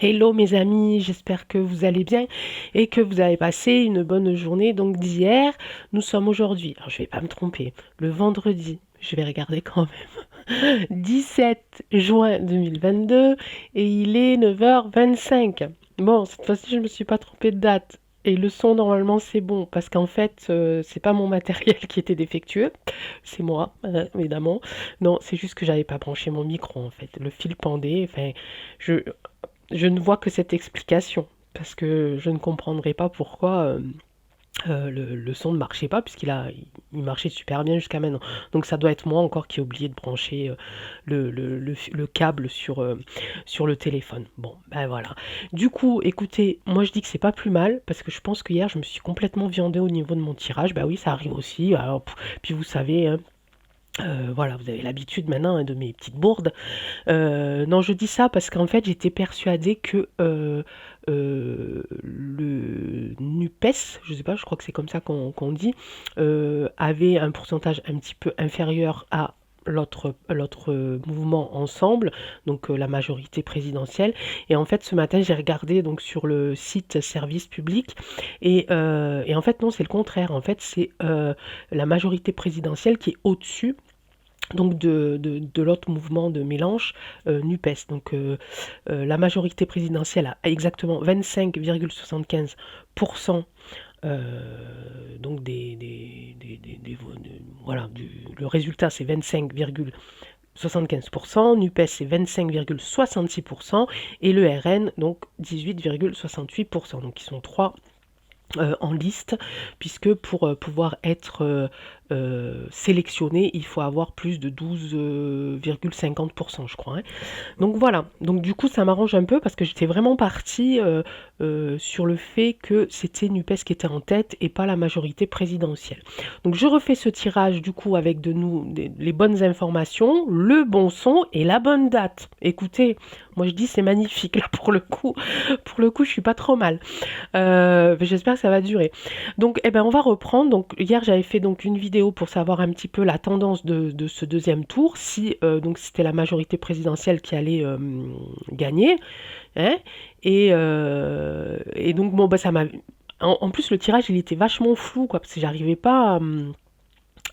Hello mes amis, j'espère que vous allez bien et que vous avez passé une bonne journée. Donc d'hier, nous sommes aujourd'hui, alors je vais pas me tromper, le vendredi, je vais regarder quand même, 17 juin 2022 et il est 9h25. Bon, cette fois-ci, je me suis pas trompée de date. Et le son, normalement, c'est bon, parce qu'en fait, c'est pas mon matériel qui était défectueux, c'est moi, évidemment. Non, c'est juste que j'avais pas branché mon micro, en fait. Le fil pendait, enfin, je, je ne vois que cette explication, parce que je ne comprendrai pas pourquoi le son ne marchait pas, il marchait super bien jusqu'à maintenant. Donc ça doit être moi encore qui ai oublié de brancher le câble sur le téléphone. Bon, ben voilà. Du coup, écoutez, moi je dis que c'est pas plus mal, parce que je pense que hier je me suis complètement viandée au niveau de mon tirage. Bah oui, ça arrive aussi. Alors, puis vous savez, hein, voilà, vous avez l'habitude maintenant hein, de mes petites bourdes. Non, je dis ça parce qu'en fait, j'étais persuadée que le NUPES, je sais pas, je crois que c'est comme ça qu'on dit, avait un pourcentage un petit peu inférieur à l'autre mouvement ensemble, donc la majorité présidentielle. Et en fait, ce matin, j'ai regardé donc sur le site service public et en fait, non, c'est le contraire. En fait, c'est la majorité présidentielle qui est au-dessus donc de l'autre mouvement de Mélenche, NUPES. Donc la majorité présidentielle a exactement 25,75% donc voilà, le résultat c'est 25,75%, NUPES c'est 25,66% et le RN donc 18,68%. Donc ils sont trois en liste, puisque pour pouvoir être sélectionné, il faut avoir plus de 12,50%, je crois. Hein. Donc voilà, donc du coup ça m'arrange un peu parce que j'étais vraiment partie sur le fait que c'était NUPES qui était en tête et pas la majorité présidentielle. Donc je refais ce tirage du coup avec les bonnes informations, le bon son et la bonne date. Écoutez, moi je dis c'est magnifique là pour le coup je suis pas trop mal. J'espère que ça va durer. Donc, eh ben, on va reprendre. Donc, hier, j'avais fait donc une vidéo pour savoir un petit peu la tendance de ce deuxième tour, si donc c'était la majorité présidentielle qui allait gagner. Hein, et donc, bon, bah, ça m'a. En plus, le tirage, il était vachement flou, quoi, parce que j'arrivais pas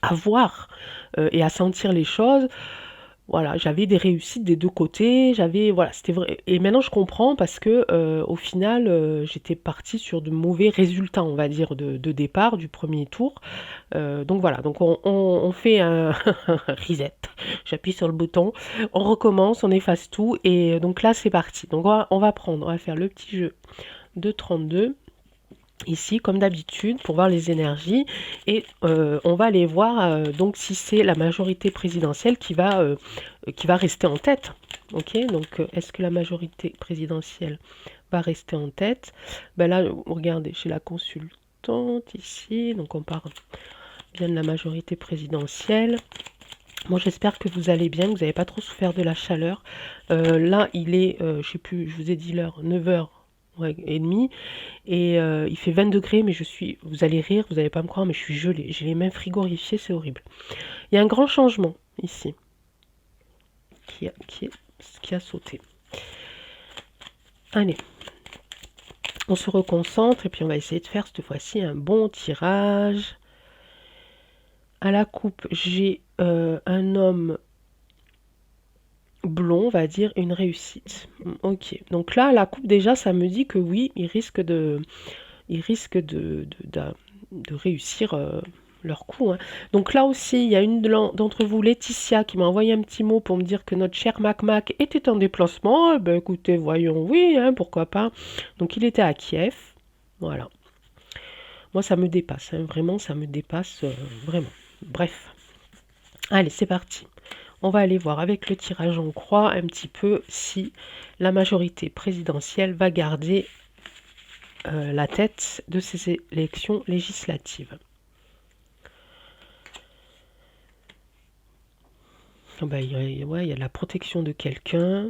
à voir et à sentir les choses. Voilà, j'avais des réussites des deux côtés, j'avais voilà, c'était vrai. Et maintenant je comprends parce que au final, j'étais partie sur de mauvais résultats, on va dire, de départ du premier tour. Donc voilà, donc on fait un reset. J'appuie sur le bouton, on recommence, on efface tout et donc là c'est parti. Donc on va faire le petit jeu de 32 ici comme d'habitude pour voir les énergies et on va aller voir donc si c'est la majorité présidentielle qui va rester en tête. Ok, donc est-ce que la majorité présidentielle va rester en tête? Ben là, regardez, chez la consultante ici, donc on parle bien de la majorité présidentielle. Moi, j'espère que vous allez bien, que vous n'avez pas trop souffert de la chaleur. Là, il est, je sais plus, je vous ai dit l'heure, 9h et demie, et il fait 20 degrés, mais vous allez rire, vous n'allez pas me croire, mais je suis gelée. J'ai les mains frigorifiées, c'est horrible. Il y a un grand changement ici qui a sauté. Allez, on se reconcentre et puis on va essayer de faire cette fois-ci un bon tirage. À la coupe, j'ai un homme blond, on va dire, une réussite. Ok, donc là, la coupe déjà, ça me dit que oui, il risque de réussir leur coup. Hein. Donc là aussi, il y a une d'entre vous, Laetitia, qui m'a envoyé un petit mot pour me dire que notre cher Mac Mac était en déplacement. Eh ben écoutez, voyons, oui, hein, pourquoi pas. Donc il était à Kiev. Voilà. Moi, ça me dépasse, hein, vraiment, ça me dépasse, vraiment. Bref. Allez, c'est parti. On va aller voir avec le tirage en croix un petit peu si la majorité présidentielle va garder la tête de ces élections législatives. Oh bah, ouais, il y a de la protection de quelqu'un.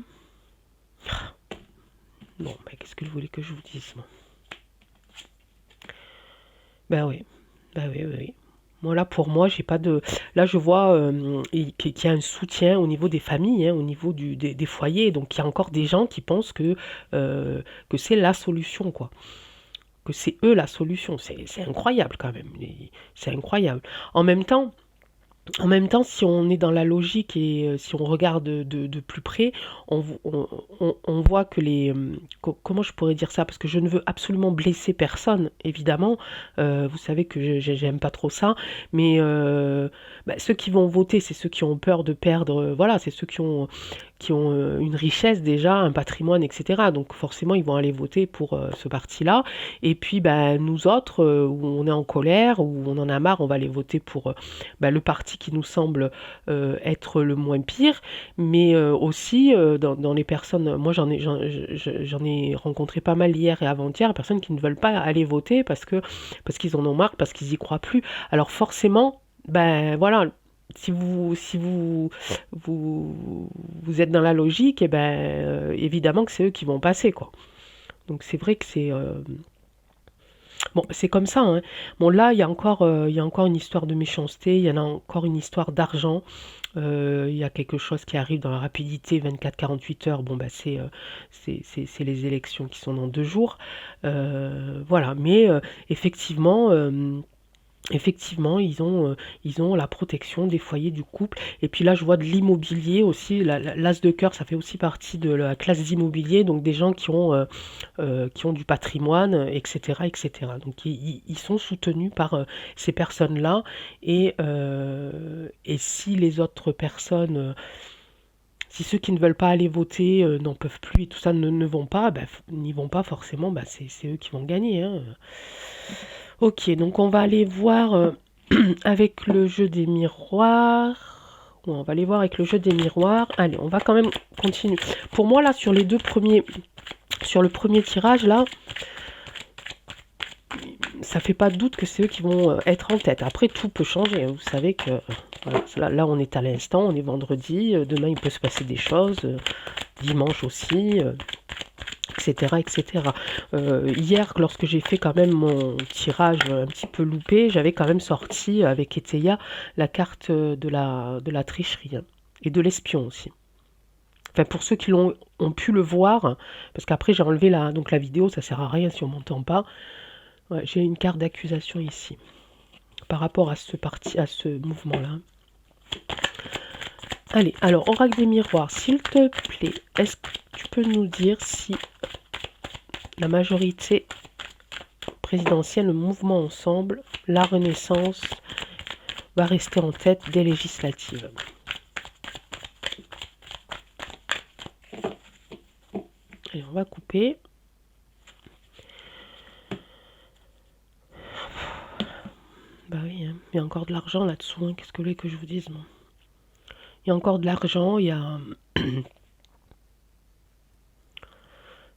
Bon, bah, qu'est-ce que vous voulez que je vous dise moi? Bah oui, bah oui, oui, oui. Moi, là, pour moi, j'ai pas de. Là, je vois qu'il y a un soutien au niveau des familles, hein, au niveau des foyers. Donc, il y a encore des gens qui pensent que c'est la solution, quoi. Que c'est eux la solution. C'est incroyable quand même. C'est incroyable. En même temps, en même temps, si on est dans la logique et si on regarde de plus près, on voit que comment je pourrais dire ça? Parce que je ne veux absolument blesser personne, évidemment. Vous savez que j'aime pas trop ça. Mais bah, ceux qui vont voter, c'est ceux qui ont peur de perdre. Voilà, c'est ceux qui ont une richesse déjà, un patrimoine, etc. Donc forcément, ils vont aller voter pour ce parti-là. Et puis, bah, nous autres, où on est en colère, où on en a marre, on va aller voter pour bah, le parti qui nous semble être le moins pire, mais aussi dans les personnes, moi j'en ai rencontré pas mal hier et avant-hier, personnes qui ne veulent pas aller voter parce qu'ils en ont marre, parce qu'ils y croient plus. Alors forcément, ben voilà, si vous êtes dans la logique, et ben évidemment que c'est eux qui vont passer, quoi. Donc c'est vrai que bon, c'est comme ça, hein. Bon, là, il y a encore une histoire de méchanceté, il y en a encore une histoire d'argent. Il y a quelque chose qui arrive dans la rapidité, 24-48 heures. Bon, bah, c'est les élections qui sont dans 2 jours. Voilà, mais effectivement, ils ont la protection des foyers du couple. Et puis là, je vois de l'immobilier aussi. L'as de cœur, ça fait aussi partie de la classe d'immobilier. Donc des gens qui ont du patrimoine, etc., etc. Donc ils sont soutenus par ces personnes-là. Et si les autres personnes, si ceux qui ne veulent pas aller voter n'en peuvent plus et tout ça ne vont pas, bah, n'y vont pas forcément, bah, c'est eux qui vont gagner, hein. Ok, donc on va aller voir avec le jeu des miroirs. Ouais, on va aller voir avec le jeu des miroirs. Allez, on va quand même continuer. Pour moi, là, sur le premier tirage, là, ça fait pas de doute que c'est eux qui vont être en tête. Après, tout peut changer, hein. Vous savez que voilà, là, on est à l'instant, on est vendredi. Demain, il peut se passer des choses. Dimanche aussi. Etc., etc. Hier, lorsque j'ai fait quand même mon tirage un petit peu loupé, j'avais quand même sorti avec Eteia la carte de la tricherie, hein, et de l'espion aussi. Enfin, pour ceux qui ont pu le voir, parce qu'après j'ai enlevé donc la vidéo, ça sert à rien si on m'entend pas. Ouais, j'ai une carte d'accusation ici par rapport à à ce mouvement-là. Allez, alors oracle des miroirs, s'il te plaît, est-ce que tu peux nous dire si la majorité présidentielle, le mouvement Ensemble, la Renaissance va rester en tête des législatives? Allez, on va couper. Bah oui, hein, il y a encore de l'argent là-dessous, hein. Qu'est-ce que vous voulez que je vous dise, moi? Il y a encore de l'argent, il y a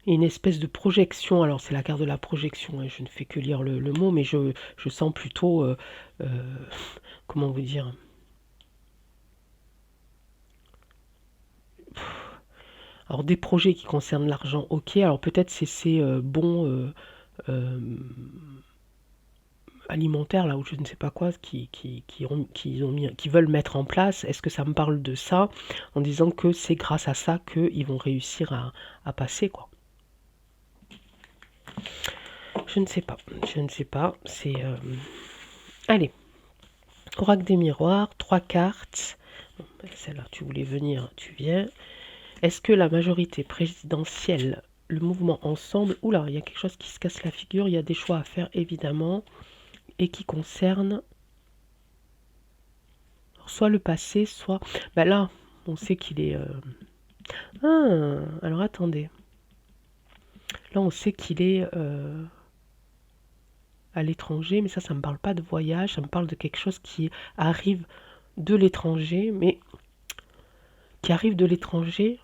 une espèce de projection. Alors c'est la carte de la projection, hein. Je ne fais que lire le mot, mais je sens plutôt, comment vous dire, alors des projets qui concernent l'argent, ok, alors peut-être c'est ces bons alimentaires là, ou je ne sais pas quoi, qui veulent mettre en place. Est-ce que ça me parle de ça, en disant que c'est grâce à ça qu'ils vont réussir à passer, quoi? Je ne sais pas, je ne sais pas, Allez, oracle des miroirs, 3 cartes. Bon, ben, celle-là, tu voulais venir, tu viens. Est-ce que la majorité présidentielle, le mouvement Ensemble... Oula, il y a quelque chose qui se casse la figure, il y a des choix à faire, évidemment, et qui concernent soit le passé, soit... Ben là, on sait qu'il est... Ah, alors attendez. Là, on sait qu'il est à l'étranger, mais ça me parle pas de voyage, ça me parle de quelque chose qui arrive de l'étranger, mais qui arrive de l'étranger,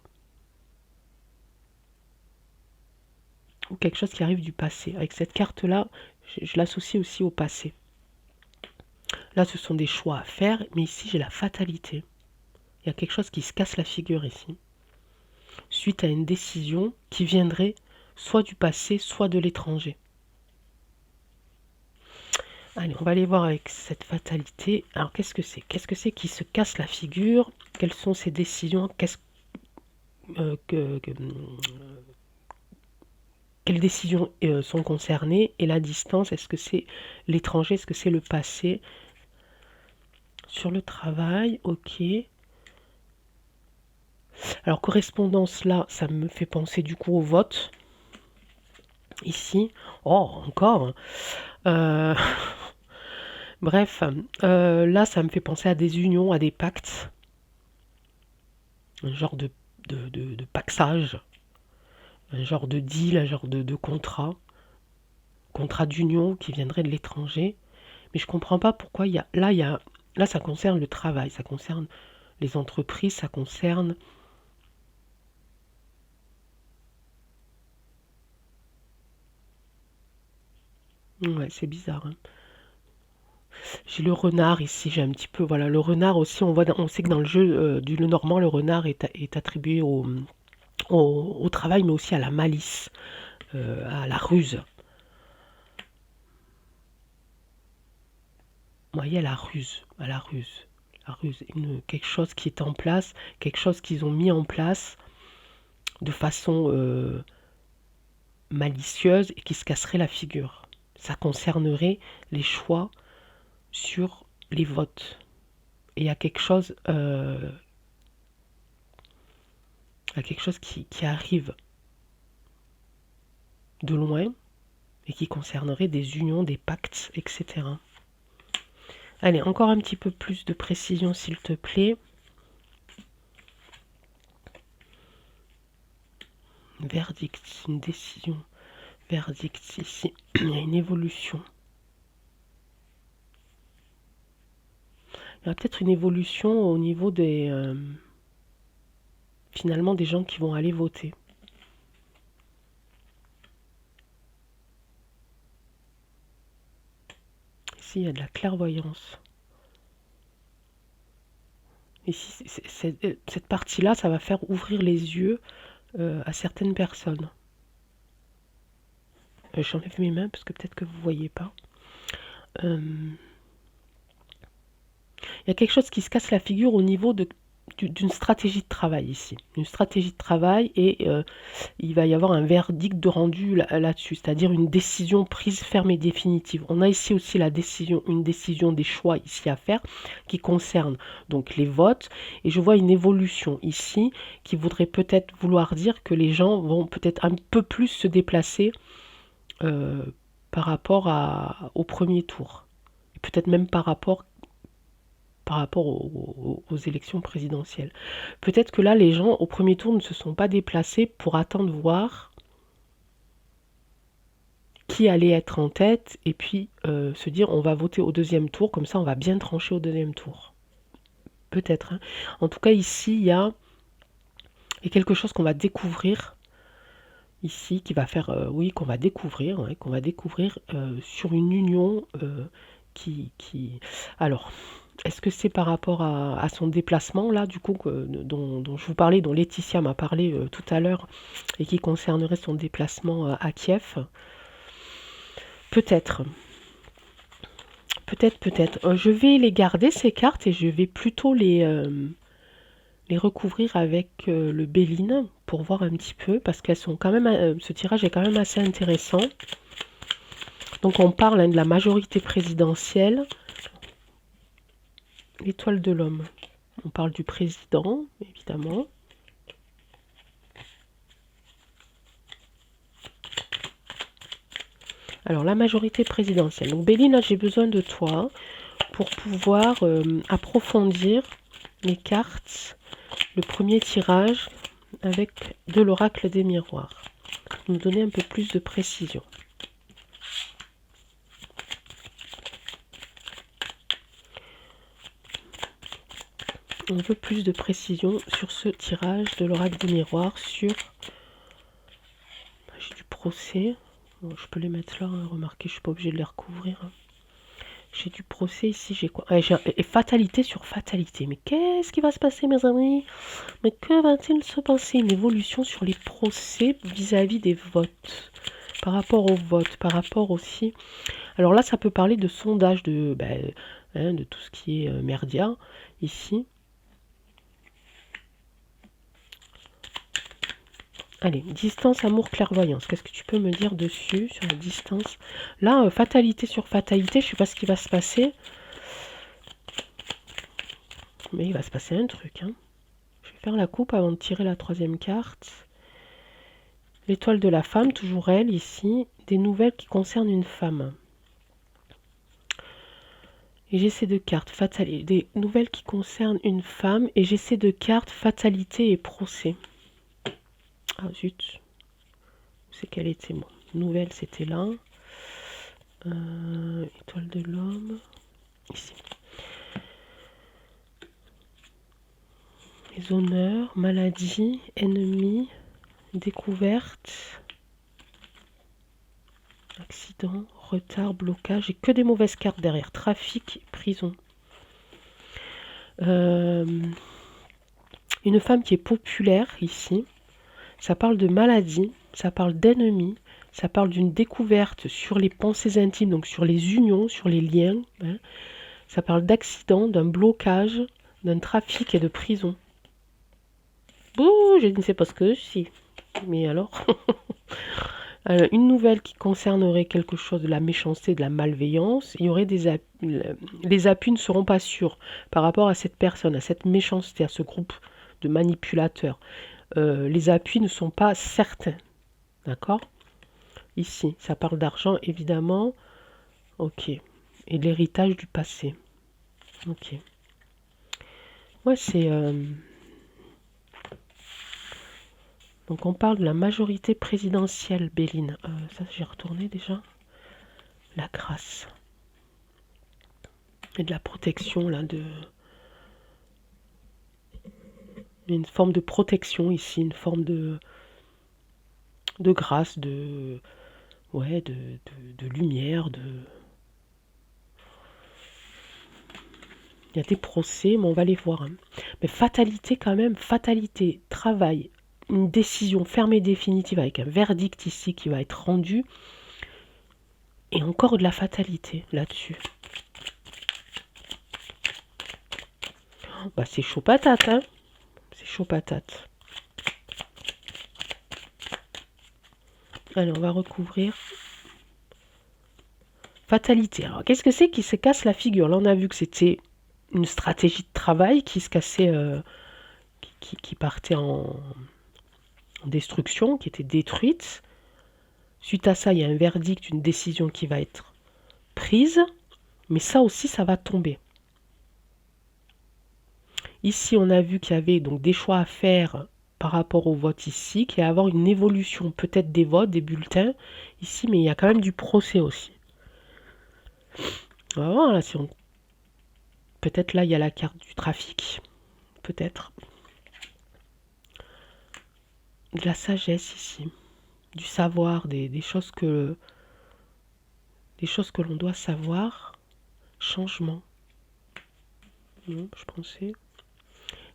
ou quelque chose qui arrive du passé. Avec cette carte-là, je l'associe aussi au passé. Là, ce sont des choix à faire, mais ici, j'ai la fatalité. Il y a quelque chose qui se casse la figure ici, suite à une décision qui viendrait soit du passé, soit de l'étranger. Allez, on va aller voir avec cette fatalité. Alors, qu'est-ce que c'est? Qu'est-ce que c'est qui se casse la figure? Quelles sont ses décisions? Quelles décisions sont concernées? Et la distance, est-ce que c'est l'étranger? Est-ce que c'est le passé? Sur le travail, ok. Alors, correspondance, là, ça me fait penser du coup au vote. Ici. Oh, encore. Euh, Bref, là, ça me fait penser à des unions, à des pactes. Un genre de paxage. Un genre de deal, un genre de contrat d'union qui viendrait de l'étranger. Mais je comprends pas pourquoi là, ça concerne le travail, ça concerne les entreprises, ça concerne. Ouais, c'est bizarre, hein. J'ai le renard ici, j'ai un petit peu. Voilà, le renard aussi, on sait que dans le jeu du Lenormand, le renard est attribué au travail, mais aussi à la malice, à la ruse. Vous voyez, à la ruse, à la ruse. La ruse, quelque chose qui est en place, quelque chose qu'ils ont mis en place de façon malicieuse et qui se casserait la figure. Ça concernerait les choix sur les votes. Et il y a quelque chose qui arrive de loin et qui concernerait des unions, des pactes, etc. Allez, encore un petit peu plus de précision, s'il te plaît. Verdict, une décision. Verdict, ici, il y a une évolution. Il y a peut-être une évolution au niveau finalement, des gens qui vont aller voter. Ici, il y a de la clairvoyance. Ici, cette partie-là, ça va faire ouvrir les yeux à certaines personnes. J'enlève mes mains parce que peut-être que vous ne voyez pas. Il y a quelque chose qui se casse la figure au niveau d'une stratégie de travail ici. Une stratégie de travail et il va y avoir un verdict de rendu là-dessus, c'est-à-dire une décision prise ferme et définitive. On a ici aussi une décision des choix ici à faire qui concerne donc les votes et je vois une évolution ici qui voudrait peut-être vouloir dire que les gens vont peut-être un peu plus se déplacer par rapport au premier tour. Et peut-être même par rapport aux élections présidentielles. Peut-être que là, les gens, au premier tour, ne se sont pas déplacés pour attendre voir qui allait être en tête et puis se dire on va voter au deuxième tour, comme ça on va bien trancher au deuxième tour. Peut-être, hein. En tout cas, ici, il y a quelque chose qu'on va découvrir ici, qui va faire, oui, qu'on va découvrir, ouais, sur une union qui... Alors, est-ce que c'est par rapport à son déplacement, là, du coup, dont je vous parlais, dont Laetitia m'a parlé tout à l'heure, et qui concernerait son déplacement à Kiev? Peut-être. Peut-être. Je vais les garder, ces cartes, et je vais plutôt les recouvrir avec le Béline pour voir un petit peu, parce qu'elles sont quand même, ce tirage est quand même assez intéressant. Donc on parle de la majorité présidentielle, l'étoile de l'homme. On parle du président, évidemment. Alors la majorité présidentielle. Donc Béline, j'ai besoin de toi pour pouvoir approfondir les cartes, le premier tirage avec de l'oracle des miroirs. Nous donner un peu plus de précision. On veut plus de précision sur ce tirage de l'oracle des miroirs sur... J'ai du procès. Bon, je peux les mettre là, hein. Remarquez, je suis pas obligée de les recouvrir, hein. J'ai du procès ici, j'ai quoi? Et fatalité sur fatalité. Mais qu'est-ce qui va se passer, mes amis? Mais que va-t-il se passer? Une évolution sur les procès vis-à-vis des votes. Par rapport au vote, par rapport aussi Alors là, ça peut parler de sondage de tout ce qui est merdia, ici. Allez, distance, amour, clairvoyance. Qu'est-ce que tu peux me dire dessus, sur la distance? Là, fatalité sur fatalité, je sais pas ce qui va se passer. Mais il va se passer un truc, hein. Je vais faire la coupe avant de tirer la troisième carte. L'étoile de la femme, toujours elle, ici. Des nouvelles qui concernent une femme. Et j'ai ces deux cartes, fatalité. Des nouvelles qui concernent une femme. Et j'ai ces deux cartes, fatalité et procès. Ah zut. Où c'est qu'elle était, moi? Nouvelle, c'était là. Étoile de l'homme. Ici. Les honneurs, maladie, ennemi, découverte, accident, retard, blocage. Et que des mauvaises cartes derrière. Trafic, prison. Une femme qui est populaire ici. Ça parle de maladie, ça parle d'ennemi, ça parle d'une découverte sur les pensées intimes, donc sur les unions, sur les liens. Hein. Ça parle d'accident, d'un blocage, d'un trafic et de prison. Bouh, je ne sais pas ce que c'est. Mais alors une nouvelle qui concernerait quelque chose de la méchanceté, de la malveillance. Il y aurait les appuis ne seront pas sûrs par rapport à cette personne, à cette méchanceté, à ce groupe de manipulateurs. Les appuis ne sont pas certains. D'accord? Ici, ça parle d'argent, évidemment. Ok. Et de l'héritage du passé. Ok. Ouais, c'est... Donc, on parle de la majorité présidentielle, Béline. Ça, j'ai retourné déjà. La grâce. Et de la protection, là, de... Une forme de protection ici, une forme de grâce, de... Ouais, de lumière, de... Il y a des procès, mais on va les voir. Hein. Mais fatalité quand même, fatalité, travail, une décision ferme et définitive avec un verdict ici qui va être rendu. Et encore de la fatalité là-dessus. Bah c'est chaud patate, hein. C'est chaud patate. Allez, on va recouvrir. Fatalité. Alors, qu'est-ce que c'est qui se casse la figure? Là, on a vu que c'était une stratégie de travail qui se cassait, qui partait en destruction, qui était détruite. Suite à ça, il y a un verdict, une décision qui va être prise, mais ça aussi, ça va tomber. Ici, on a vu qu'il y avait donc des choix à faire par rapport au vote ici, qu'il y a à avoir une évolution peut-être des votes, des bulletins ici, mais il y a quand même du procès aussi. On va voir là si on... Peut-être là, il y a la carte du trafic. Peut-être. De la sagesse ici. Du savoir, des choses que... Des choses que l'on doit savoir. Changement. Non, je pensais.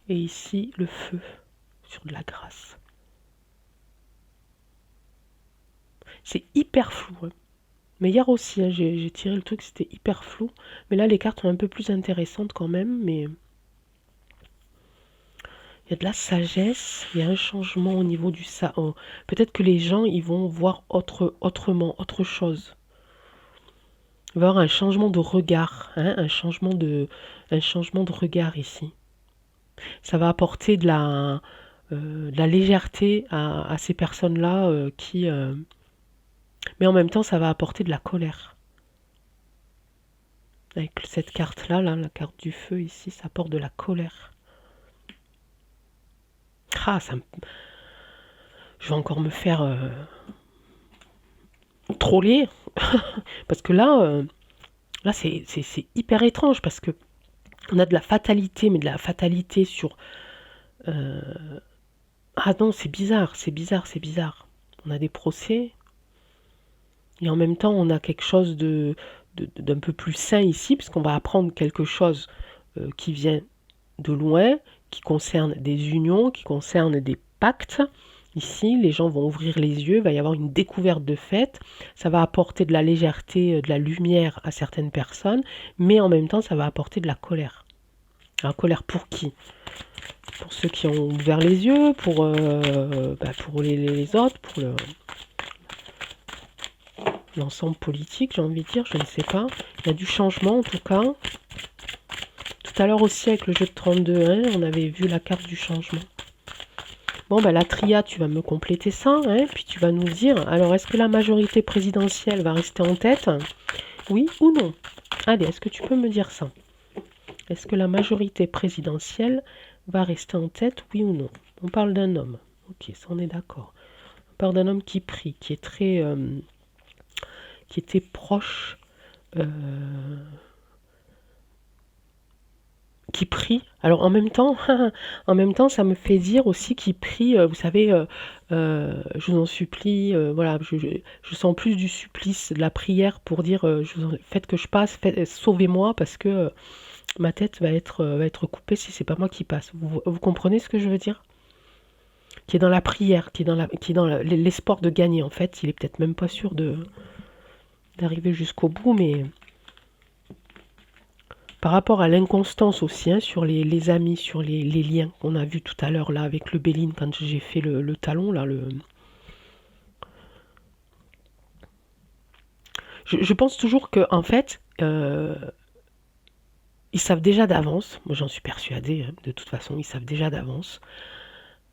Et ici, le feu. Sur de la grâce. C'est hyper flou. Hein. Mais hier aussi, hein, j'ai tiré le truc, c'était hyper flou. Mais là, les cartes sont un peu plus intéressantes quand même. Mais il y a de la sagesse, il y a un changement au niveau du ça. Oh, peut-être que les gens, ils vont voir autrement, autre chose. Il va y avoir un changement de regard, hein, un changement de regard ici. Ça va apporter de la légèreté à ces personnes-là qui... Mais en même temps, ça va apporter de la colère. Avec cette carte-là, là, la carte du feu ici, ça apporte de la colère. Ah, je vais encore me faire troller. Parce que là c'est hyper étrange. Parce que on a de la fatalité, mais de la fatalité sur... Ah non, c'est bizarre, c'est bizarre, c'est bizarre. On a des procès. Et en même temps, on a quelque chose d'un peu plus sain ici, puisqu'on va apprendre quelque chose qui vient de loin, qui concerne des unions, qui concerne des pactes, Ici, les gens vont ouvrir les yeux, il va y avoir une découverte de fait, ça va apporter de la légèreté, de la lumière à certaines personnes, mais en même temps, ça va apporter de la colère. La colère pour qui? Pour ceux qui ont ouvert les yeux, pour les autres, pour l'ensemble politique, j'ai envie de dire, je ne sais pas. Il y a du changement en tout cas. Tout à l'heure aussi avec le jeu de 32, hein, on avait vu la carte du changement. Bon, la triade, tu vas me compléter ça, hein, puis tu vas nous dire, alors est-ce que la majorité présidentielle va rester en tête? Oui ou non? Allez, est-ce que tu peux me dire ça? Est-ce que la majorité présidentielle va rester en tête, oui ou non? On parle d'un homme. Ok, ça on est d'accord. On parle d'un homme qui prie, qui est très, qui était proche, euh, qui prie. Alors en même temps, en même temps, ça me fait dire aussi qu'il prie. Vous savez, je vous en supplie. Voilà, je sens plus du supplice, de la prière pour dire, faites que je passe, sauvez-moi parce que ma tête va être coupée si c'est pas moi qui passe. Vous comprenez ce que je veux dire? Qui est dans la prière, qui est dans l'espoir de gagner. En fait, il est peut-être même pas sûr d'arriver jusqu'au bout, mais par rapport à l'inconstance aussi, hein, sur les amis, sur les liens qu'on a vu tout à l'heure là avec le Béline quand j'ai fait le talon là, je pense toujours que en fait, ils savent déjà d'avance. Moi, j'en suis persuadée. Hein, de toute façon, ils savent déjà d'avance.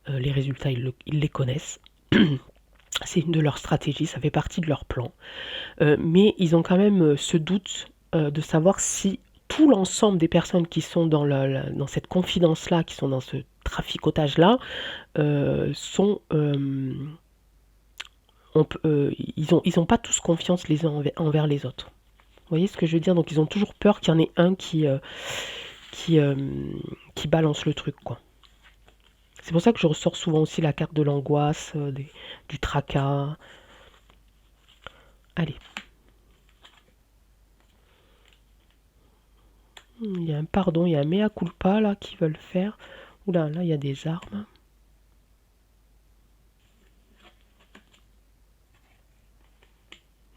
Les résultats, ils les connaissent. C'est une de leurs stratégies, ça fait partie de leur plan. Mais ils ont quand même ce doute de savoir si tout l'ensemble des personnes qui sont dans cette confidence-là, qui sont dans ce traficotage-là, sont... ils ont pas tous confiance les uns envers les autres. Vous voyez ce que je veux dire? Donc ils ont toujours peur qu'il y en ait un qui, euh, qui balance le truc, quoi. C'est pour ça que je ressors souvent aussi la carte de l'angoisse, du tracas. Allez. Il y a un pardon, il y a un mea culpa là qui veulent faire. Oula, là il y a des armes.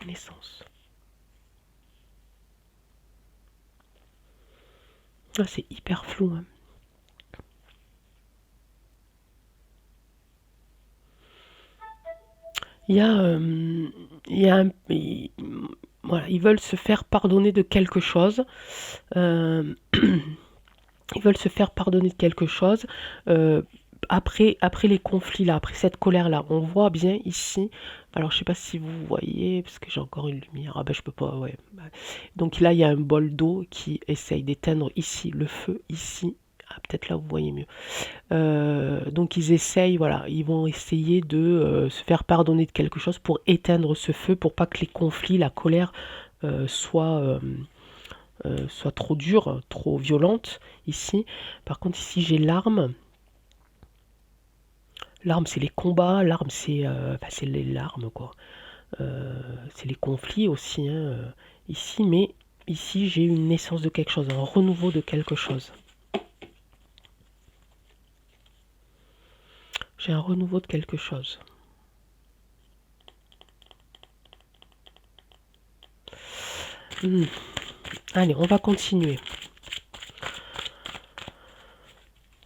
Naissance. Ah, c'est hyper flou. Hein. Il y a, il y a voilà, ils veulent se faire pardonner de quelque chose. Euh, ils veulent se faire pardonner de quelque chose. Euh, après les conflits là, après cette colère là, on voit bien ici. Alors je sais pas si vous voyez, parce que j'ai encore une lumière. Ah ben je peux pas, ouais. Donc là il y a un bol d'eau qui essaye d'éteindre ici le feu, ici. Ah, peut-être là vous voyez mieux. Donc ils essayent, voilà, ils vont essayer de se faire pardonner de quelque chose pour éteindre ce feu, pour pas que les conflits, la colère soit trop dure, trop violente ici. Par contre ici j'ai l'arme. L'arme c'est les combats, l'arme c'est les larmes quoi. C'est les conflits aussi hein, ici, mais ici j'ai une naissance de quelque chose, un renouveau de quelque chose. J'ai un renouveau de quelque chose. Hmm. Allez, on va continuer.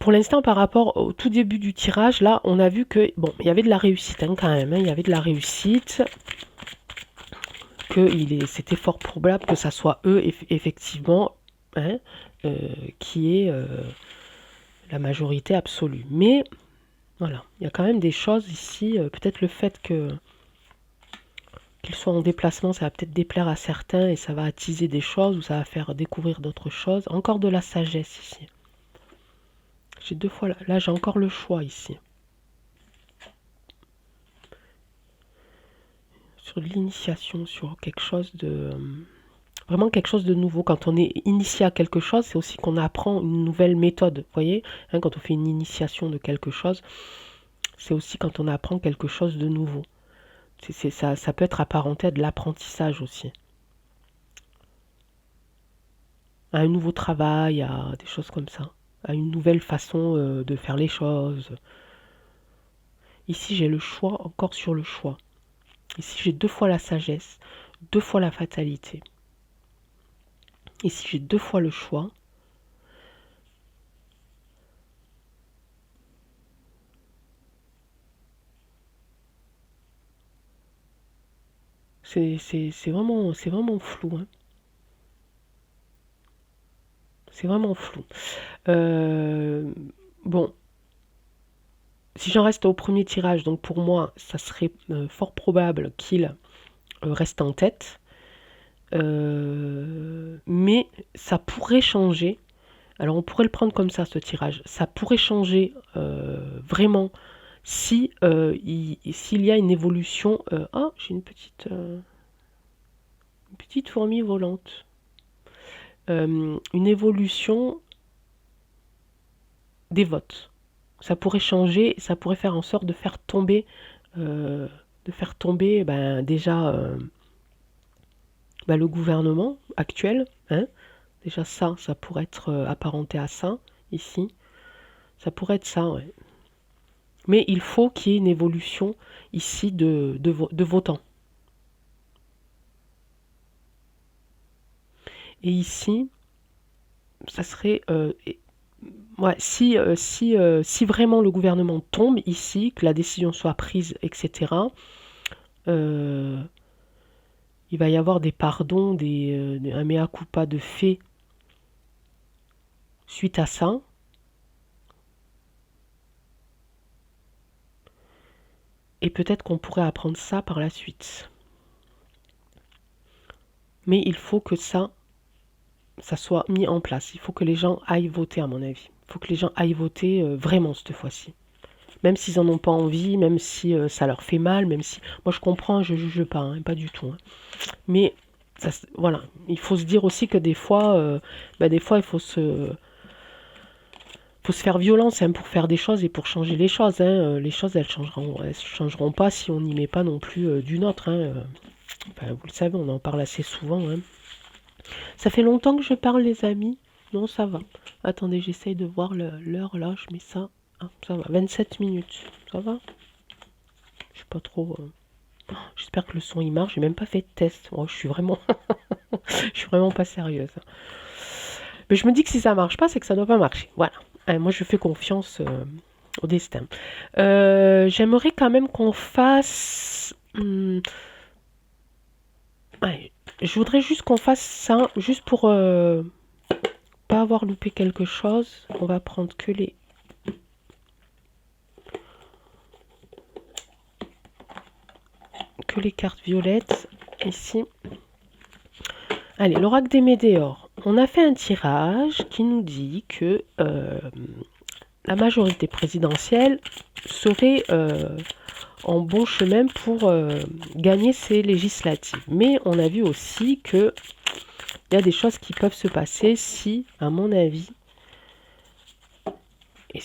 Pour l'instant, par rapport au tout début du tirage, là, on a vu que, bon, il y avait de la réussite hein, quand même. Hein, il y avait de la réussite. C'était fort probable que ça soit eux, effectivement, hein, qui est la majorité absolue. Mais, voilà, il y a quand même des choses ici. Peut-être le fait qu'ils soient en déplacement, ça va peut-être déplaire à certains et ça va attiser des choses ou ça va faire découvrir d'autres choses. Encore de la sagesse ici. J'ai deux fois là j'ai encore le choix ici. Sur l'initiation, sur quelque chose de vraiment quelque chose de nouveau. Quand on est initié à quelque chose, c'est aussi qu'on apprend une nouvelle méthode. Vous voyez, hein, quand on fait une initiation de quelque chose, c'est aussi quand on apprend quelque chose de nouveau. Ça peut être apparenté à de l'apprentissage aussi. À un nouveau travail, à des choses comme ça. À une nouvelle façon de faire les choses. Ici, j'ai le choix, encore sur le choix. Ici, j'ai 2 fois la sagesse, 2 fois la fatalité. Ici, j'ai 2 fois le choix. C'est vraiment flou, hein. C'est vraiment flou. Euh, bon, si j'en reste au premier tirage, donc pour moi, ça serait fort probable qu'il reste en tête. Mais ça pourrait changer. Alors on pourrait le prendre comme ça, ce tirage. Ça pourrait changer vraiment si s'il y a une évolution. Ah, j'ai une petite fourmi volante. Une évolution des votes. Ça pourrait changer, ça pourrait faire en sorte euh, de faire tomber ben, déjà ben, le gouvernement actuel. Hein. Déjà ça pourrait être apparenté à ça, ici. Ça pourrait être ça, ouais. Mais il faut qu'il y ait une évolution ici de votants. Et ici, ça serait... ouais, si vraiment le gouvernement tombe ici, que la décision soit prise, etc., euh, il va y avoir des pardons, un mea culpa de fait suite à ça. Et peut-être qu'on pourrait apprendre ça par la suite. Mais il faut que ça soit mis en place. Il faut que les gens aillent voter, à mon avis. Il faut que les gens aillent voter vraiment cette fois-ci. Même s'ils n'en ont pas envie, même si ça leur fait mal, même si... Moi, je comprends, je juge pas, hein, pas du tout. Hein. Mais, ça, voilà, il faut se dire aussi que des fois, il faut se faire violence hein, pour faire des choses et pour changer les choses. Hein. Les choses, elles changeront pas si on n'y met pas non plus du nôtre. Hein. Enfin, vous le savez, on en parle assez souvent. Hein. Ça fait longtemps que je parle, les amis. Non, ça va. Attendez, j'essaye de voir l'heure là. Je mets ça. Ah, ça va. 27 minutes. Ça va? Je suis pas trop. J'espère que le son il marche. J'ai même pas fait de test. Oh, je suis vraiment pas sérieuse. Mais je me dis que si ça marche pas, c'est que ça doit pas marcher. Voilà. Moi, je fais confiance au destin. J'aimerais quand même qu'on fasse. Ouais, je voudrais juste qu'on fasse ça, juste pour pas avoir loupé quelque chose. On va prendre que les cartes violettes ici. Allez, l'oracle des Médéors. On a fait un tirage qui nous dit que la majorité présidentielle serait en bon chemin pour gagner ces législatives. Mais on a vu aussi que il y a des choses qui peuvent se passer si, à mon avis, et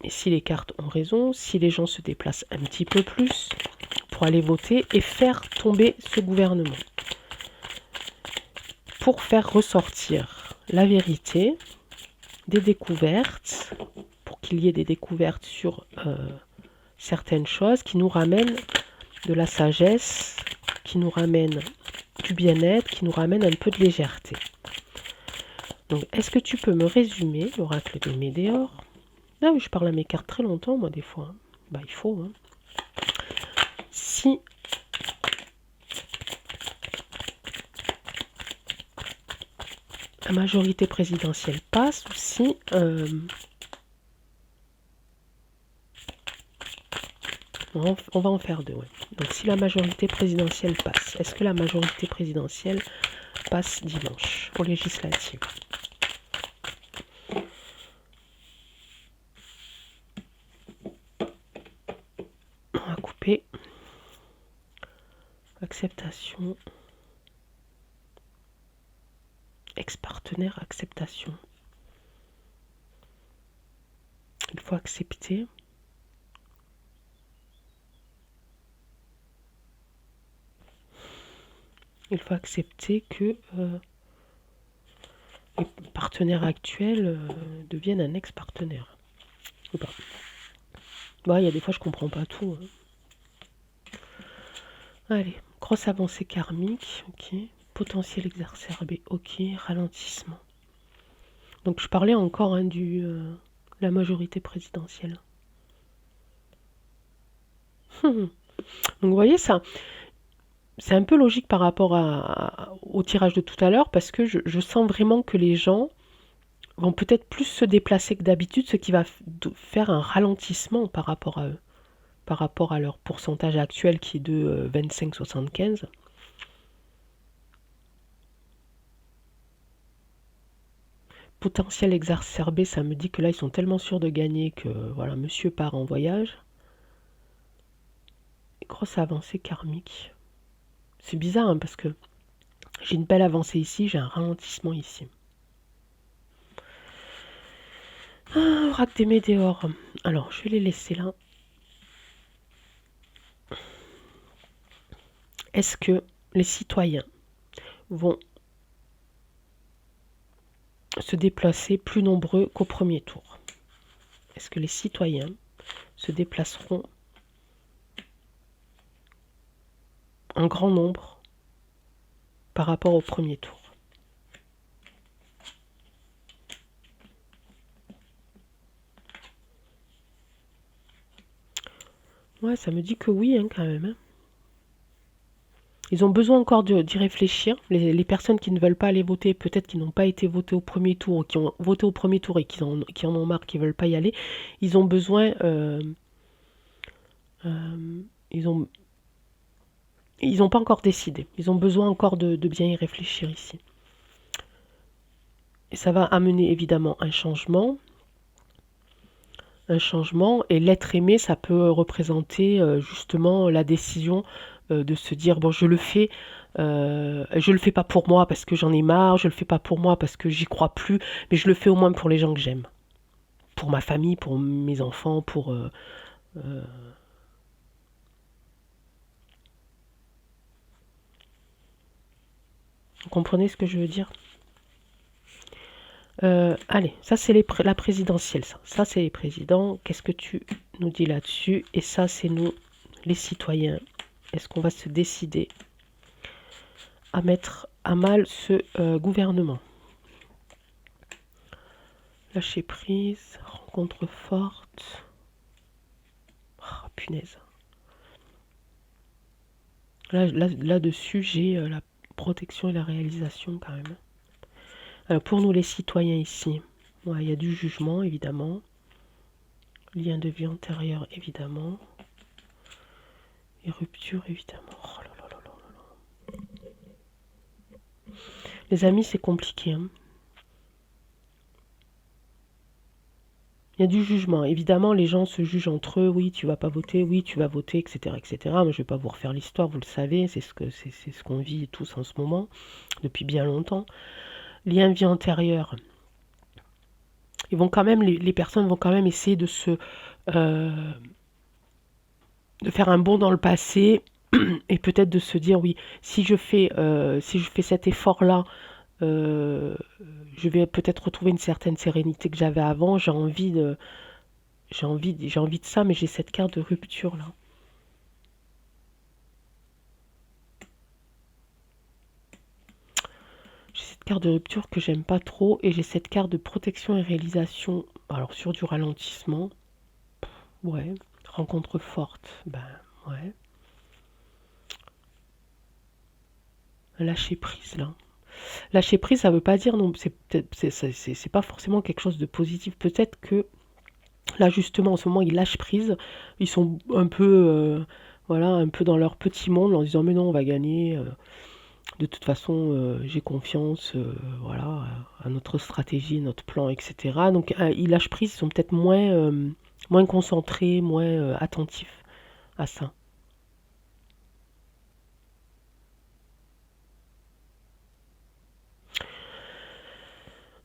si les cartes ont raison, si les gens se déplacent un petit peu plus pour aller voter et faire tomber ce gouvernement. Pour faire ressortir la vérité, des découvertes, pour qu'il y ait des découvertes sur certaines choses qui nous ramènent de la sagesse, qui nous ramènent du bien-être, qui nous ramènent un peu de légèreté. Donc, est-ce que tu peux me résumer l'oracle des Médéors? Ah oui, je parle à mes cartes très longtemps, moi, des fois. Hein. Bah, il faut. Hein. Si la majorité présidentielle passe, ou si on va en faire deux. Ouais. Donc, si la majorité présidentielle passe, est-ce que la majorité présidentielle passe dimanche aux législatives? On va couper. Acceptation. Ex-partenaire, acceptation. Il faut accepter. Il faut accepter que les partenaires actuels deviennent un ex-partenaire. Ou pas. Ouais, il y a des fois, je comprends pas tout, hein. Allez, grosse avancée karmique, ok. Potentiel exacerbé, ok. Ralentissement. Donc, je parlais encore hein, la majorité présidentielle. Donc, vous voyez, ça, c'est un peu logique par rapport au tirage de tout à l'heure, parce que je sens vraiment que les gens vont peut-être plus se déplacer que d'habitude, ce qui va faire un ralentissement par rapport à eux, par rapport à leur pourcentage actuel qui est de 25-75. Potentiel exacerbé, ça me dit que là, ils sont tellement sûrs de gagner que, voilà, monsieur part en voyage. Grosse avancée karmique. C'est bizarre, hein, parce que j'ai une belle avancée ici, j'ai un ralentissement ici. Ah, oracle des météores. Alors, je vais les laisser là. Est-ce que les citoyens vont se déplacer plus nombreux qu'au premier tour? Est-ce que les citoyens se déplaceront en grand nombre par rapport au premier tour? Ouais, ça me dit que oui, hein, quand même, hein. Ils ont besoin encore d'y réfléchir. Les personnes qui ne veulent pas aller voter, peut-être qui n'ont pas été votées au premier tour, ou qui ont voté au premier tour et qui en ont marre, qui ne veulent pas y aller, ils ont besoin... ils ont, ils n'ont pas encore décidé. Ils ont besoin encore de bien y réfléchir ici. Et ça va amener évidemment un changement. Et l'être aimé, ça peut représenter justement la décision de se dire bon, je le fais pas pour moi parce que j'en ai marre, je le fais pas pour moi parce que j'y crois plus, mais je le fais au moins pour les gens que j'aime, pour ma famille, pour mes enfants, pour vous comprenez ce que je veux dire? Allez, ça c'est la présidentielle, ça c'est les présidents. Qu'est-ce que tu nous dis là-dessus? Et ça c'est nous, les citoyens. Est-ce qu'on va se décider à mettre à mal ce gouvernement? Lâcher prise, rencontre forte. Oh, punaise. Là-dessus, j'ai la protection et la réalisation quand même. Alors, pour nous les citoyens ici, il y a du jugement évidemment. Lien de vie antérieur évidemment. Et rupture évidemment. Oh là là là là là. Les amis, c'est compliqué, hein. Il y a du jugement. Évidemment, les gens se jugent entre eux. Oui, tu vas pas voter. Oui, tu vas voter, etc., etc. Mais je vais pas vous refaire l'histoire. Vous le savez. C'est ce qu'on vit tous en ce moment depuis bien longtemps. Lien vie antérieure. Ils vont quand même, les personnes vont quand même essayer euh, de faire un bond dans le passé et peut-être de se dire oui, si je fais cet effort-là, euh, je vais peut-être retrouver une certaine sérénité que j'avais avant. J'ai envie de ça, mais j'ai cette carte de rupture là. J'ai cette carte de rupture que j'aime pas trop et j'ai cette carte de protection et réalisation. Alors sur du ralentissement, ouais. Rencontre forte, ben ouais. Lâcher prise là. Lâcher prise, ça veut pas dire non, c'est pas forcément quelque chose de positif. Peut-être que là justement en ce moment ils lâchent prise, ils sont un peu voilà, un peu dans leur petit monde en disant mais non, on va gagner. De toute façon, j'ai confiance, voilà, à notre stratégie, notre plan, etc. Donc ils lâchent prise, ils sont peut-être moins concentrés, moins attentifs à ça.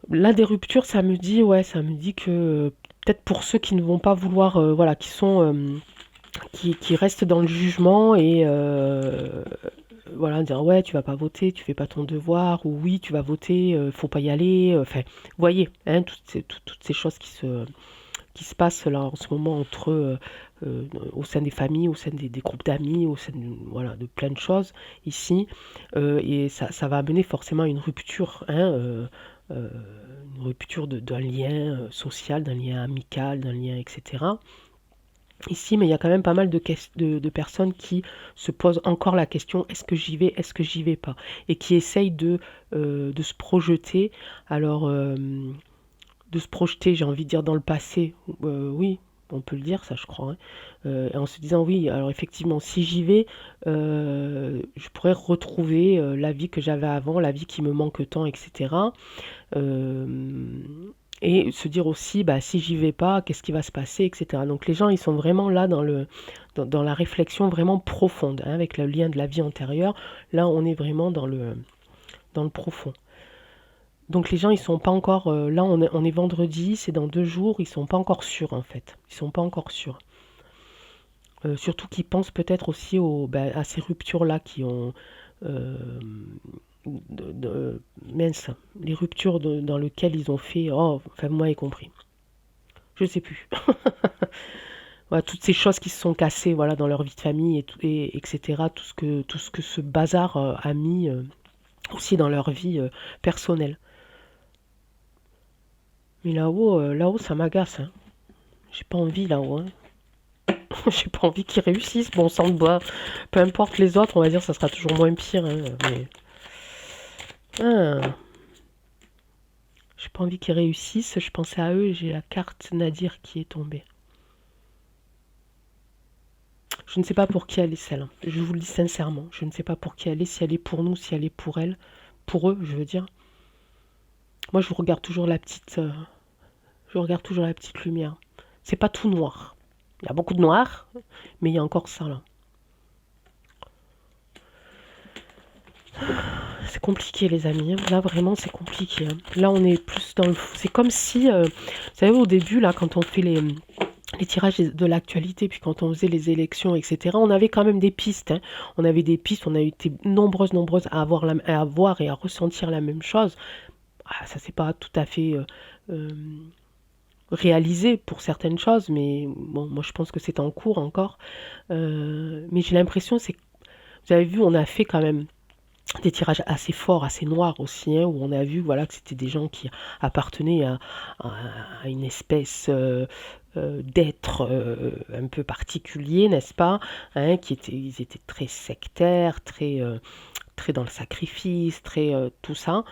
Là, des ruptures, ça me dit, ouais, ça me dit que peut-être pour ceux qui ne vont pas vouloir, voilà, qui restent dans le jugement et voilà, dire ouais, tu vas pas voter, tu fais pas ton devoir, ou oui, tu vas voter, faut pas y aller. Enfin, vous voyez, hein, toutes ces choses qui se passe là en ce moment au sein des familles, au sein des groupes d'amis, au sein voilà, de plein de choses ici. Et ça va amener forcément à une rupture, hein, euh, une rupture d'un lien social, d'un lien amical, d'un lien, etc. Ici, mais il y a quand même pas mal de personnes qui se posent encore la question, est-ce que j'y vais, est-ce que j'y vais pas, et qui essayent de se projeter. Alors, de se projeter, j'ai envie de dire, dans le passé, oui, on peut le dire, ça je crois, hein. En se disant, oui, alors effectivement, si j'y vais, je pourrais retrouver la vie que j'avais avant, la vie qui me manque tant, etc. Euh, et se dire aussi, bah, si j'y vais pas, qu'est-ce qui va se passer, etc. Donc les gens, ils sont vraiment là dans la réflexion vraiment profonde, hein, avec le lien de la vie antérieure. Là, on est vraiment dans le profond. Donc les gens, ils sont pas encore. Là, on est vendredi, c'est dans 2 jours, ils sont pas encore sûrs en fait. Ils sont pas encore sûrs. Surtout qu'ils pensent peut-être aussi à ces ruptures-là qui ont. euh, mince, les ruptures dans lesquelles ils ont fait. Oh, enfin, moi y compris. Je sais plus. Voilà, toutes ces choses qui se sont cassées, voilà, dans leur vie de famille etc. Tout ce que ce bazar a mis aussi dans leur vie personnelle. Mais là-haut, ça m'agace, hein. J'ai pas envie là-haut, hein. J'ai pas envie qu'ils réussissent. Bon, sang de bois. Peu importe les autres, on va dire, ça sera toujours moins pire, hein, mais... Ah, j'ai pas envie qu'ils réussissent. Je pensais à eux et j'ai la carte Nadir qui est tombée. Je ne sais pas pour qui elle est celle. Je vous le dis sincèrement. Je ne sais pas pour qui elle est. Si elle est pour nous, si elle est pour elle. Pour eux, je veux dire. Moi, je regarde toujours la petite lumière. C'est pas tout noir. Il y a beaucoup de noir, mais il y a encore ça là. C'est compliqué les amis, hein. Là vraiment c'est compliqué, hein. Là on est plus dans le... C'est comme si, vous savez au début là quand on fait les tirages de l'actualité, puis quand on faisait les élections, etc., on avait quand même des pistes, hein. On avait des pistes, on a été nombreuses à voir et à ressentir la même chose. Ah, ça c'est pas tout à fait euh, réalisé pour certaines choses, mais bon, moi je pense que c'est en cours encore. Mais j'ai l'impression, vous avez vu, on a fait quand même des tirages assez forts, assez noirs aussi, hein, où on a vu voilà, que c'était des gens qui appartenaient à- à une espèce d'être un peu particulier, n'est-ce pas, hein, ils étaient très sectaires, très dans le sacrifice, très tout ça.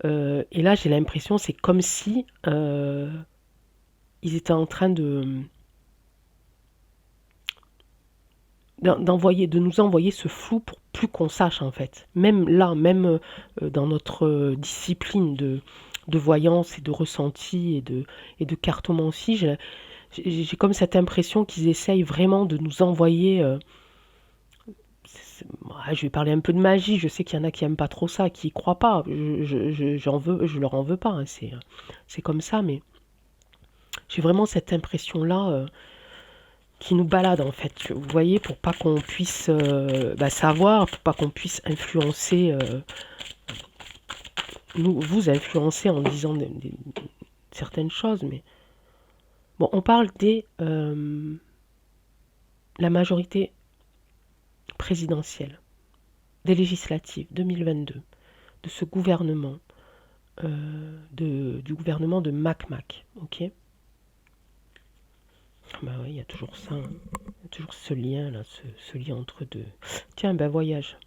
Et là, j'ai l'impression, c'est comme si ils étaient en train de nous envoyer ce flou pour plus qu'on sache en fait. Même là, même dans notre discipline de voyance et de ressenti et de cartomancie, j'ai comme cette impression qu'ils essayent vraiment de nous envoyer. Je vais parler un peu de magie. Je sais qu'il y en a qui aiment pas trop ça, qui y croient pas. Je leur en veux pas, hein, c'est comme ça, mais j'ai vraiment cette impression-là qui nous balade en fait. Vous voyez, pour pas qu'on puisse savoir, pour pas qu'on puisse influencer, vous influencer en disant certaines choses, mais bon, on parle la majorité présidentielle, des législatives 2022, de ce gouvernement, du gouvernement de Mac, ok. Bah oui, il y a toujours ça, hein. Il y a toujours ce lien là, ce lien entre deux. Tiens, ben voyage.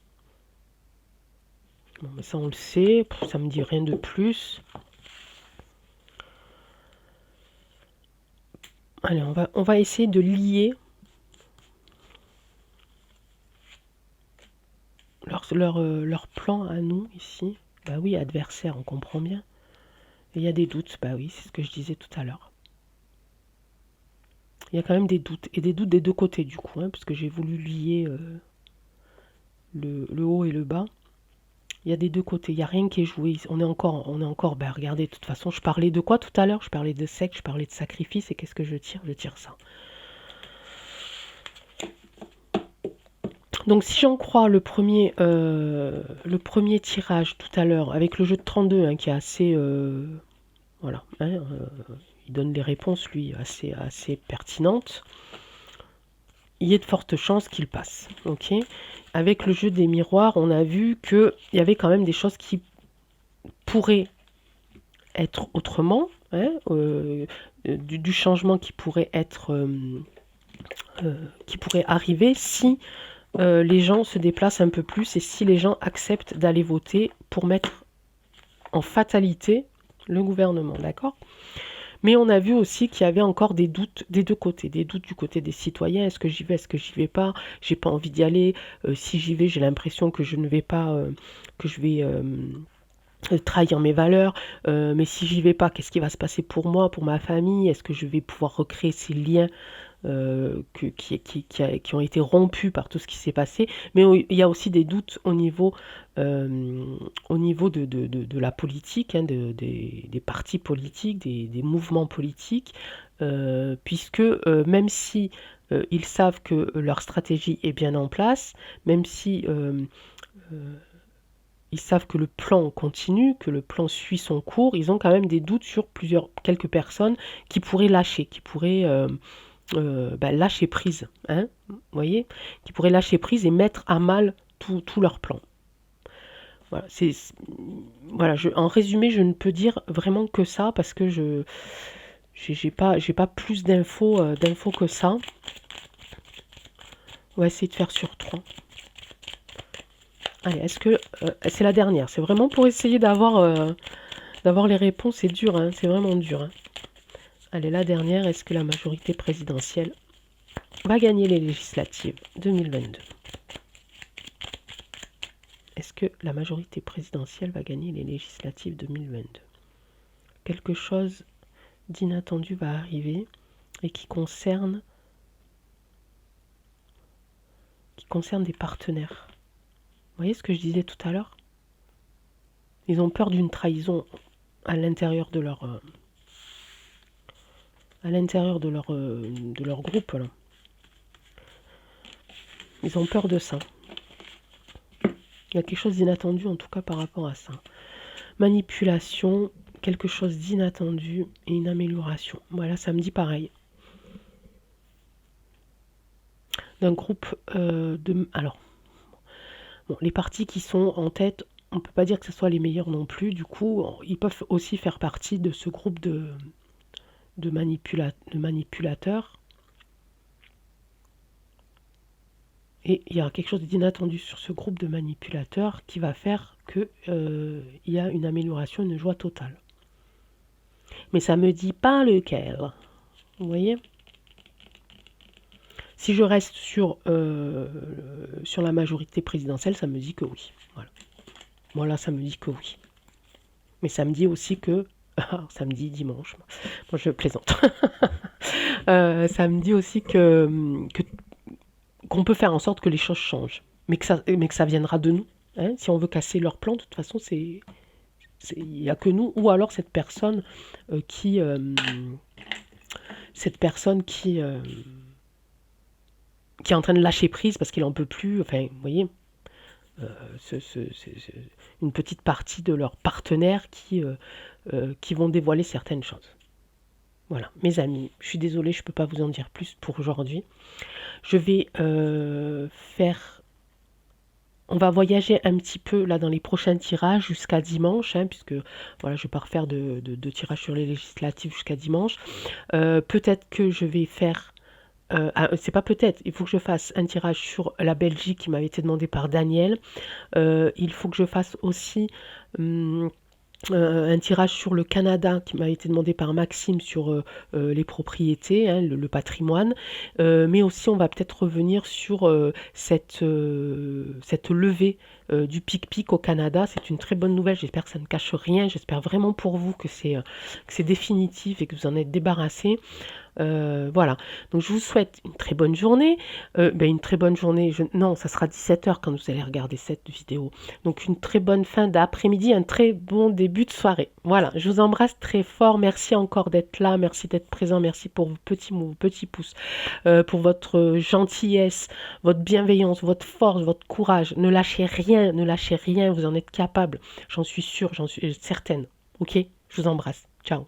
Bon, mais ça on le sait, ça me dit rien de plus. Allez, on va essayer de lier leur plan à nous ici. Bah oui, adversaire, on comprend bien. Et il y a des doutes, bah oui, c'est ce que je disais tout à l'heure. Il y a quand même des doutes, et des doutes des deux côtés du coup, hein, parce que j'ai voulu lier le haut et le bas. Il y a des deux côtés, il n'y a rien qui est joué. On est encore, bah regardez, de toute façon, je parlais de quoi tout à l'heure? Je parlais de secte, je parlais de sacrifice, et qu'est-ce que je tire? Je tire ça. Donc si j'en crois le premier tirage tout à l'heure, avec le jeu de 32, hein, qui est assez... voilà, hein, il donne les réponses, lui, assez pertinentes. Il y a de fortes chances qu'il passe. Ok. Avec le jeu des miroirs, on a vu qu'il y avait quand même des choses qui pourraient être autrement, hein, du changement qui pourrait être, qui pourrait arriver si les gens se déplacent un peu plus et si les gens acceptent d'aller voter pour mettre en fatalité le gouvernement, d'accord? Mais on a vu aussi qu'il y avait encore des doutes des deux côtés, des doutes du côté des citoyens. Est-ce que j'y vais, est-ce que j'y vais pas? J'ai pas envie d'y aller. Si j'y vais, j'ai l'impression que je ne vais pas, que je vais trahir mes valeurs. Mais si j'y vais pas, qu'est-ce qui va se passer pour moi, pour ma famille? Est-ce que je vais pouvoir recréer ces liens qui ont été rompus par tout ce qui s'est passé? Mais il y a aussi des doutes au niveau de la politique, hein, des partis politiques, des mouvements politiques, puisque même si ils savent que leur stratégie est bien en place, même si ils savent que le plan continue, que le plan suit son cours, ils ont quand même des doutes sur quelques personnes qui pourraient lâcher, qui pourraient lâcher prise, hein, vous voyez, qui pourraient lâcher prise et mettre à mal tout leur plan. Voilà, en résumé, je ne peux dire vraiment que ça parce que j'ai pas plus d'infos que ça. On va essayer de faire sur 3. Allez, est-ce que c'est la dernière? C'est vraiment pour essayer d'avoir les réponses. C'est dur, hein, c'est vraiment dur. Hein. Allez, la dernière, est-ce que la majorité présidentielle va gagner les législatives 2022? Est-ce que la majorité présidentielle va gagner les législatives 2022? Quelque chose d'inattendu va arriver et qui concerne des partenaires. Vous voyez ce que je disais tout à l'heure? Ils ont peur d'une trahison à l'intérieur de leur groupe. Là. Ils ont peur de ça. Il y a quelque chose d'inattendu en tout cas par rapport à ça. Manipulation, quelque chose d'inattendu et une amélioration. Voilà, ça me dit pareil. D'un groupe alors, bon, les partis qui sont en tête, on ne peut pas dire que ce soit les meilleurs non plus. Du coup, ils peuvent aussi faire partie de ce groupe de manipulateurs. Et il y a quelque chose d'inattendu sur ce groupe de manipulateurs qui va faire qu'il y a une amélioration, une joie totale. Mais ça ne me dit pas lequel. Vous voyez? Si je reste sur la majorité présidentielle, ça me dit que oui. Voilà. Voilà, ça me dit que oui. Mais ça me dit aussi que... samedi, dimanche. Moi, je plaisante. Ça me dit aussi qu'on peut faire en sorte que les choses changent. Mais que ça viendra de nous. Hein. Si on veut casser leur plan, de toute façon, il n'y a que nous. Ou alors cette personne qui... qui est en train de lâcher prise parce qu'il n'en peut plus, enfin, vous voyez, une petite partie de leurs partenaires qui vont dévoiler certaines choses. Voilà, mes amis, je suis désolée, je ne peux pas vous en dire plus pour aujourd'hui. Je vais on va voyager un petit peu là dans les prochains tirages jusqu'à dimanche, hein, puisque voilà, je ne vais pas refaire de tirage sur les législatives jusqu'à dimanche. Peut-être que je vais faire... c'est pas peut-être, il faut que je fasse un tirage sur la Belgique qui m'avait été demandé par Daniel. Il faut que je fasse aussi un tirage sur le Canada qui m'a été demandé par Maxime sur les propriétés, hein, le patrimoine. Mais aussi on va peut-être revenir sur cette levée du pic-pic au Canada. C'est une très bonne nouvelle, j'espère que ça ne cache rien. J'espère vraiment pour vous que c'est définitif et que vous en êtes débarrassé. Voilà, donc je vous souhaite une très bonne journée, une très bonne journée, non, ça sera 17h quand vous allez regarder cette vidéo, donc une très bonne fin d'après-midi, un très bon début de soirée. Voilà, je vous embrasse très fort, merci encore d'être là, merci d'être présent, merci pour vos petits mots, vos petits pouces, pour votre gentillesse, votre bienveillance, votre force, votre courage. Ne lâchez rien, vous en êtes capable, j'en suis sûre, j'en suis certaine. Ok, je vous embrasse, ciao.